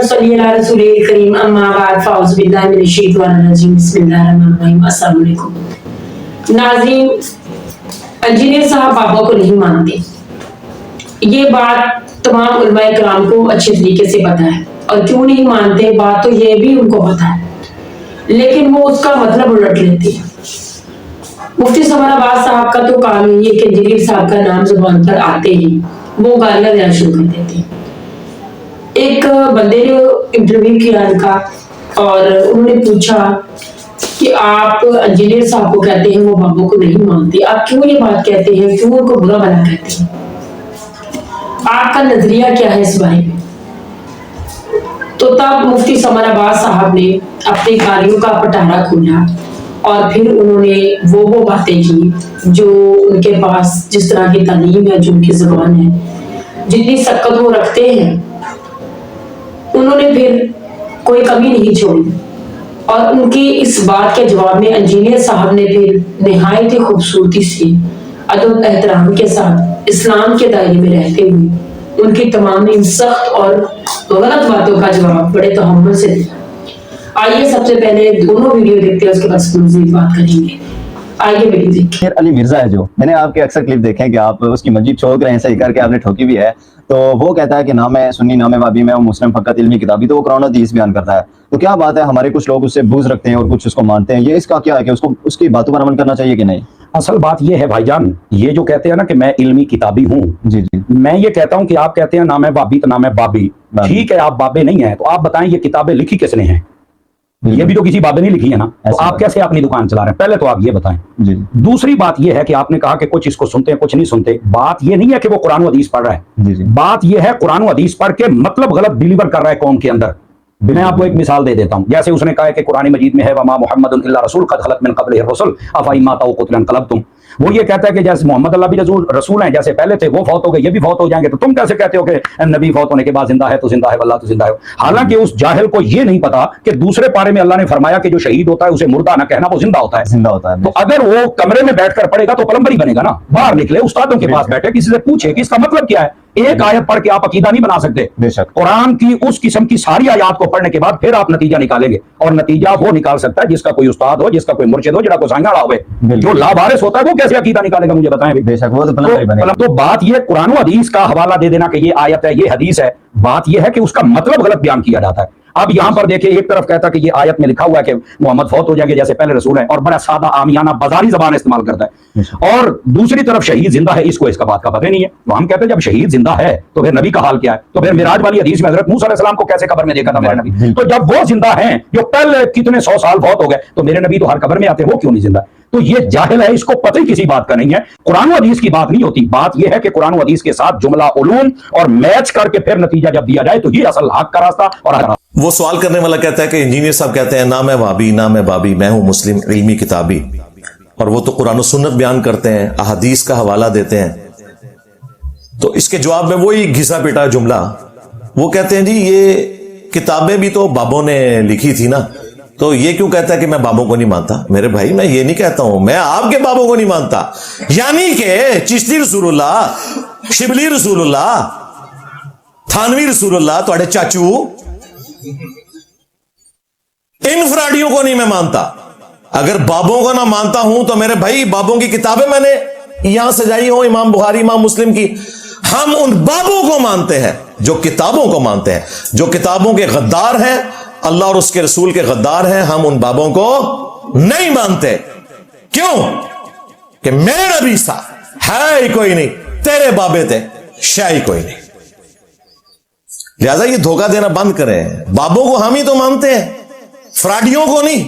सल्ली अला रसूलिल करीम अम्मा बाद फ़ाउज़ बिल्लाहि मिनश शैतानिर रजीम बिस्मिल्लाहिर्रहमानिर्रहीम अस्सलाम वालेकुम। नाज़रीन, इंजीनियर साहब बाबा को नहीं मानते, ये बात तमाम उलमाए किराम को अच्छे तरीके से पता है, और क्यों नहीं मानते बात तो ये भी उनको पता है, लेकिन वो उसका मतलब उलट लेते हैं। मुफ्ती समर अब्बास साहब का तो काम ही है कि इंजीनियर साहब का नाम जुबान पर आते ही वो गालियां देना शुरू कर देते हैं। एक बंदे ने इंटरव्यू किया इनका और उन्होंने पूछा कि आप इंजीनियर साहब को कहते हैं वो बाबा को नहीं मानते, आप क्यों ये बात कहते हैं, क्यों उनको बुरा भला कहते हैं, आपका नजरिया क्या है इस बारे में। तो तब मुफ्ती समर अब्बास साहब ने अपनी गालियों का पटारा खोला और फिर उन्होंने वो बातें की जो उनके पास जिस तरह की तालीम है, जो उनकी जुबान है, जितनी शक्कत वो रखते हैं, उन्होंने फिर कोई कमी नहीं छोड़ी। और उनकी इस बात के जवाब में इंजीनियर साहब ने फिर निहायत ही खूबसूरती से अदब एहतराम के साथ इस्लाम के दायरे में रहते हुए उनकी तमाम इन सख्त और गलत बातों का जवाब बड़े तहम्मुल से दिया। आइए सबसे पहले दोनों वीडियो देखते हैं, उसके बाद मज़ीद बात करेंगे। आइए वीडियो देखिए। अली मिर्जा है, जो मैंने आपके अक्सर क्लिप देखे हैं कि आप उसकी मस्जिद छोड़ रहे हैं, सही करके आपने ठोकी भी है। तो वो कहता है कि ना मैं सुन्नी ना मैं वाबी, मैं मुस्लिम फकत इल्मी किताबी, तो वो कुरान हदीस बयान करता है। तो क्या बात है, हमारे कुछ लोग उससे बुग़्ज़ रखते हैं और कुछ उसको मानते हैं, ये इसका क्या है कि उसको उसकी बातों पर अमल करना चाहिए कि नहीं? असल बात ये है भाईजान, ये जो कहते हैं ना कि मैं इल्मी किताबी हूँ, जी जी, मैं ये कहता हूँ कि आप कहते हैं ना मैं वाबी तो ना मैं बाबी, ठीक है, आप बाबे नहीं हैं, तो आप बताएं ये किताबें लिखी किसने हैं? ये भी तो किसी बाबे ने लिखी है ना, तो आप कैसे अपनी दुकान चला रहे हैं? पहले तो आप ये बताएं। जी। दूसरी बात ये है कि आपने कहा कि कुछ इसको सुनते हैं कुछ नहीं सुनते। बात ये नहीं है कि वो कुरान व हदीस पढ़ रहा है, जी जी, बात ये है कुरान व हदीस पढ़ के मतलब गलत डिलीवर कर रहा है कौम के अंदर। मैं आपको एक मिसाल दे देता हूं, जैसे उसने कहा है कि कुरान मजीद में है वमा मुहम्मदुन इल्ला रसूल कद खलत मिन क़ब्लिहि रसूल अफ़इन माता व क़ुतिला इंक़लबतुम। वो ये कहता है कि जैसे मोहम्मद अल्लाह भी रसूल हैं, जैसे पहले थे वो फौत हो गए, ये भी फौत हो जाएंगे, तो तुम कैसे कहते हो कि नबी फौत होने के बाद जिंदा है तो जिंदा है, वल्लाह तो जिंदा है। हालांकि उस जाहिल को ये नहीं पता कि दूसरे पारे में अल्लाह ने फरमाया कि जो शहीद होता है उसे मुर्दा ना कहना, वो जिंदा होता है, जिंदा होता है। तो अगर वो कमरे में बैठकर पढ़ेगा तो प्लम्बर ही बनेगा ना, बाहर निकले उस्तादों के पास बैठे, किसी से पूछे कि इसका मतलब क्या है। एक आयत पढ़ के आप अकीदा नहीं बना सकते। बेशक कुरान की उस किस्म की सारी आयत को पढ़ने के बाद फिर आप नतीजा निकालेंगे, और नतीजा वो निकाल सकता है जिसका कोई उस्ताद हो, जिसका कोई मुर्शिद हो, जिसका कोई सांगड़ा हो। जो लावारिस होता है वो कैसे अकीदा निकालेगा, मुझे बताएं। बेशक वो तो बात ये कुरान और हदीस का हवाला दे देना कि ये आयत है ये हदीस है, बात ये है कि उसका मतलब गलत बयान किया जाता है। अब यहां पर देखिए, एक तरफ कहता है कि ये आयत में लिखा हुआ है कि मोहम्मद फौत हो जाएंगे जैसे पहले रसूल है, और बड़ा सादा आमियाना बाजारी जबान इस्तेमाल करता है, और दूसरी तरफ शहीद जिंदा है, इसको इसका बात का पता नहीं है। तो हम कहते हैं जब शहीद जिंदा है तो फिर नबी का हाल क्या है? तो फिर मिराज वाली हदीस में हजरत मूसा अलैहि सलाम को कैसे कब्र में देखा था मेरे नबी? तो जब वो जिंदा हैं जो पहले कितने 100 साल फौत हो गए, तो मेरे नबी तो हर कब्र में आते, वो क्यों नहीं जिंदा? तो ये जाहिल है, इसको पता ही किसी बात का नहीं है। कुरान और हदीस की बात नहीं होती, बात यह है कि कुरान और हदीस के साथ जुमला उलूम और मैच करके फिर नतीजा जब दिया जाए तो ये असल हक का रास्ता। और वो सवाल करने वाला कहता है कि इंजीनियर साहब कहते हैं ना मैं वाबी ना मैं बाबी, मैं हूं मुस्लिम इल्मी किताबी, और वो तो कुरान और सुन्नत बयान करते हैं, अहादीस का हवाला देते हैं। तो इसके जवाब में वही घिसा पिटा जुमला, वो कहते हैं जी ये किताबें भी तो बाबों ने लिखी थी ना, तो ये क्यों कहता है कि मैं बाबों को नहीं मानता? मेरे भाई मैं ये नहीं कहता हूं, मैं आपके बाबों को नहीं मानता, यानी कि चिश्ती रसूलुल्लाह, शिबली रसूलुल्लाह, थानवी रसूलुल्लाह, तुम्हारे चाचू, इन फराडियों को नहीं मैं मानता। अगर बाबों को ना मानता हूं तो मेरे भाई बाबों की किताबें मैंने यहां सजाई हो, इमाम बुखारी इमाम मुस्लिम की। हम उन बाबों को मानते हैं जो किताबों को मानते हैं, जो किताबों के गद्दार हैं, अल्लाह और उसके रसूल के गद्दार हैं। हम उन बाबों को नहीं मानते। क्यों? कि मेरे नबी सा है ही कोई नहीं, तेरे बाबे थे शाही कोई नहीं। लिहाजा ये धोखा देना बंद करें। बाबों को हम ही तो मानते हैं, फ्राडियों को नहीं,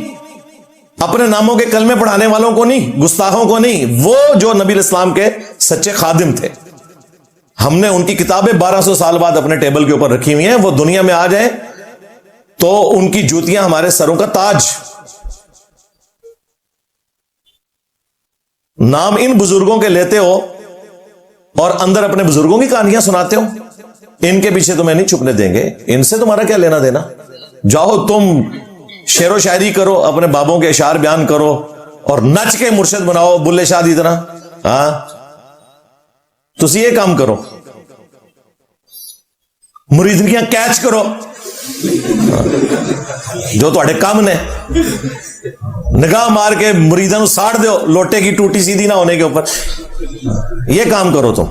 अपने नामों के कलमे पढ़ाने वालों को नहीं, गुस्ताखों को नहीं, वो जो नबी इस्लाम के सच्चे खादिम थे। हमने उनकी किताबें 1200 साल बाद अपने टेबल के ऊपर रखी हुई हैं। वो दुनिया में आ जाए तो उनकी जूतियां हमारे सरों का ताज। नाम इन बुजुर्गों के लेते हो और अंदर अपने बुजुर्गों की कहानियां सुनाते हो। इनके पीछे तुम्हें नहीं छुपने देंगे, इनसे तुम्हारा क्या लेना देना। जाओ तुम शेरो शायरी करो, अपने बाबों के इशार बयान करो और नच के मुर्शिद बनाओ बुल्ले शाह की तरह। हाँ, तुसी ये काम करो, मुरीदगियां कैच करो, जो तुहाडे काम ने निगाह मार के मुरीदां नूं साड़ दो लोटे की टूटी सीधी ना होने के ऊपर, ये काम करो तुम,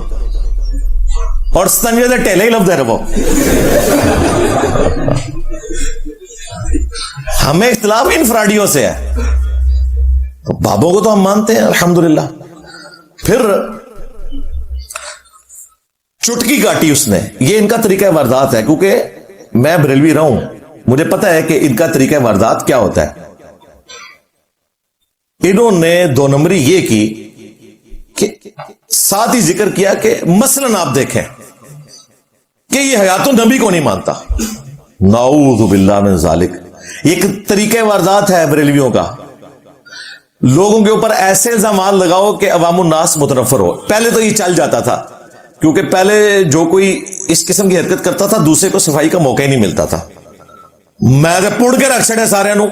और स्तंजे दे टेले ही लभदे रहो। हमें इख्तिलाफ इन फ्राडियों से है। तो बाबों को तो हम मानते हैं अल्हम्दुलिल्लाह। फिर चुटकी काटी उसने, ये इनका तरीका वारदात है, क्योंकि मैं बरेलवी रहा हूं, मुझे पता है कि इनका तरीका वारदात क्या होता है। इन्होंने दो नंबरी ये की कि साथ ही जिक्र किया कि मसलन आप देखें कि ये हयातुन नबी को नहीं मानता, नाऊज़ु बिल्लाह मिन ज़ालिक। एक तरीका वारदात है बरेलवियों का, लोगों के ऊपर ऐसे इल्जामात लगाओ कि अवामुन नास मुतनफर हो। पहले तो ये चल जाता था, क्योंकि पहले जो कोई इस किस्म की हरकत करता था दूसरे को सफाई का मौका ही नहीं मिलता था। मैं तो पुड़ के रख छड़े सारे नू,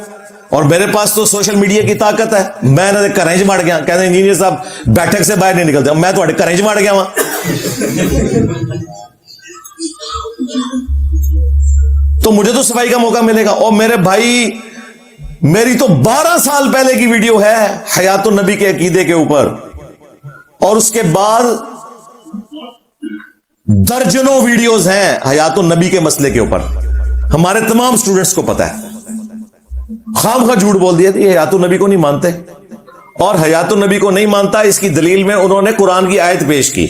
और मेरे पास तो सोशल मीडिया की ताकत है। मैं ना घरें च वड़ गया, कहते इंजीनियर साहब बैठक से बाहर नहीं निकलते, मैं तो घरें च वड़ गया वहां। तो मुझे तो सफाई का मौका मिलेगा। और मेरे भाई, मेरी तो 12 साल पहले की वीडियो है हयातुन नबी के अकीदे के ऊपर, और उसके बाद दर्जनों वीडियोस हैं हयातुन नबी के मसले के ऊपर। हमारे तमाम स्टूडेंट्स को पता है। खाम खा झूठ बोल दिया, ये हयातुन नबी को नहीं मानते, और हयातुन नबी को नहीं मानता इसकी दलील में उन्होंने कुरान की आयत पेश की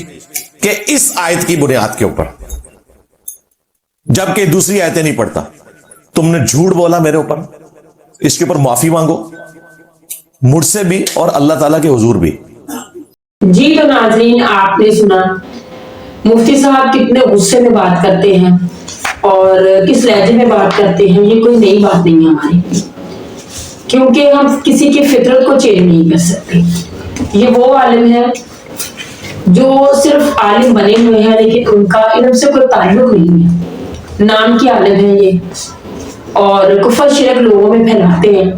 कि इस आयत की बुनियाद के ऊपर, जबकि दूसरी आयतें नहीं पढ़ता। तुमने झूठ बोला मेरे ऊपर, इसके ऊपर माफी मांगो मुझसे भी और अल्लाह ताला के हुजूर भी। जी तो नाज़रीन, आपने सुना मुफ्ती साहब कितने गुस्से में बात करते हैं और किस लहजे में बात करते हैं। ये कोई नई बात नहीं है हमारी, क्योंकि हम किसी की फितरत को चेंज नहीं कर सकते। ये वो आलिम है जो सिर्फ आलिम बने हुए हैं, लेकिन उनका इल्म से कोई ताल्लुक नहीं है। नाम के आलिम है ये, और कुफर शिरक लोगों में फैलाते हैं,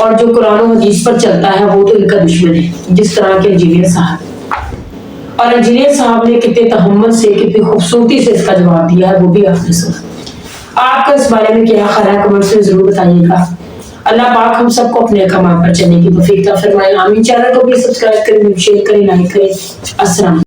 और जो कुरान और हदीस पर चलता है वो तो इनका दुश्मन है, जिस तरह के इंजीनियर साहब। और इंजीनियर साहब ने कितने तहम्मुल से, कितनी खूबसूरती से इसका जवाब दिया है, वो भी आपने सुना। आपका इस बारे में क्या ख्याल है, कमेंट्स में जरूर बताइएगा। अल्लाह पाक हम सबको अपने कमाल पर चलने की तौफीक अता फरमाए, आमीन। चैनल को भी सब्सक्राइब करें, शेयर करें, लाइक करें। अस्सलाम।